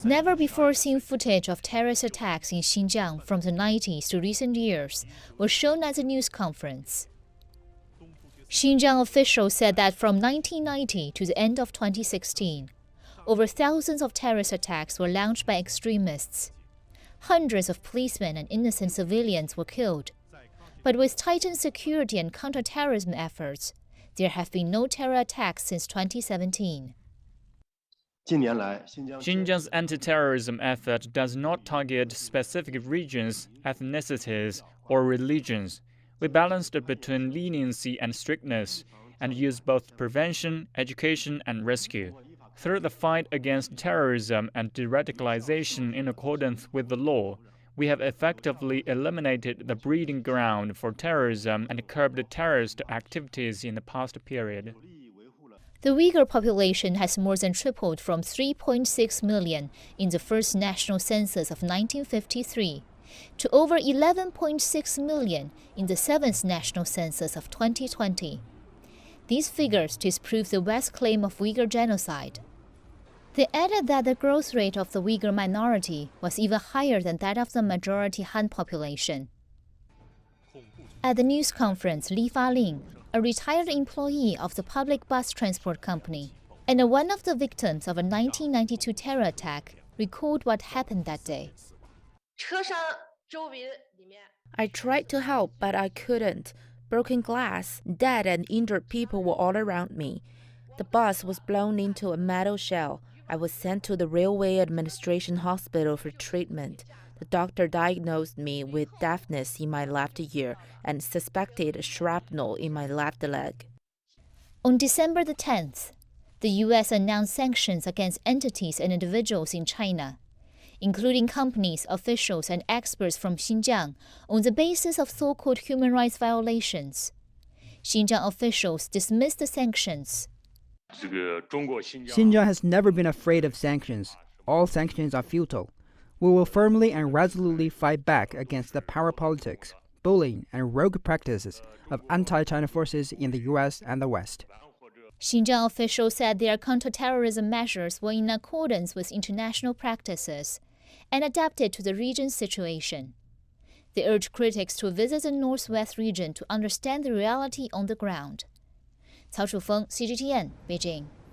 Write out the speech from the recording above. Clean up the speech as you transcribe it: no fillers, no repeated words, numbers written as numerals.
Never before seen footage of terrorist attacks in Xinjiang from the 90s to recent years was shown at the news conference. Xinjiang officials said that from 1990 to the end of 2016, over thousands of terrorist attacks were launched by extremists. Hundreds of policemen and innocent civilians were killed. But with tightened security and counterterrorism efforts, there have been no terror attacks since 2017. Xinjiang's anti-terrorism effort does not target specific regions, ethnicities, or religions. We balanced it between leniency and strictness, and use both prevention, education, and rescue. Through the fight against terrorism and de-radicalization in accordance with the law, we have effectively eliminated the breeding ground for terrorism and curbed terrorist activities in the past period. The Uyghur population has more than tripled from 3.6 million in the first national census of 1953 to over 11.6 million in the seventh national census of 2020. These figures disprove the West's claim of Uyghur genocide. They added that the growth rate of the Uyghur minority was even higher than that of the majority Han population. At the news conference, Li Faling, a retired employee of the public bus transport company and one of the victims of a 1992 terror attack, recalled what happened that day. I tried to help, but I couldn't. Broken glass, dead and injured people were all around me. The bus was blown into a metal shell. I was sent to the Railway Administration Hospital for treatment. The doctor diagnosed me with deafness in my left ear and suspected shrapnel in my left leg. On December the 10th, the U.S. announced sanctions against entities and individuals in China, including companies, officials, and experts from Xinjiang, on the basis of so-called human rights violations. Xinjiang officials dismissed the sanctions. Xinjiang has never been afraid of sanctions. All sanctions are futile. We will firmly and resolutely fight back against the power politics, bullying, and rogue practices of anti-China forces in the U.S. and the West. Xinjiang officials said their counterterrorism measures were in accordance with international practices and adapted to the region's situation. They urged critics to visit the Northwest region to understand the reality on the ground. Cao Chufeng, CGTN, Beijing.